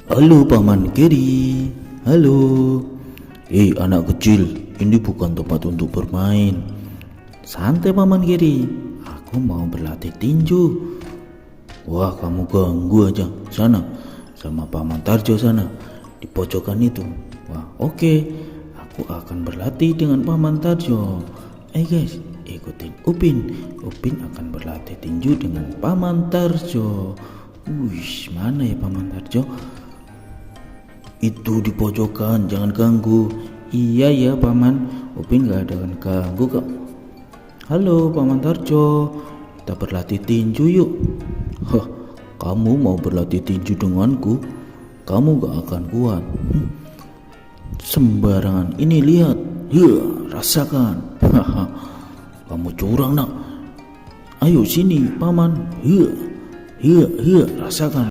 Halo Paman Geri. Halo. Anak kecil, ini bukan tempat untuk bermain. Santai Paman Geri, aku mau berlatih tinju. Wah, kamu ganggu aja. Sana, sama Paman Tarjo sana, di pojokan itu. Wah, oke. Aku akan berlatih dengan Paman Tarjo. Guys, ikutin Upin. Upin akan berlatih tinju dengan Paman Tarjo. Wih, mana ya Paman Tarjo? Itu di pojokan, jangan ganggu. Iya ya Paman, Upin gak akan ganggu kok. Halo Paman Tarjo, kita berlatih tinju yuk. Hah, kamu mau berlatih tinju denganku? Kamu gak akan kuat. Sembarangan, ini lihat. Rasakan. Haha, kamu curang nak. Ayo sini Paman. Rasakan.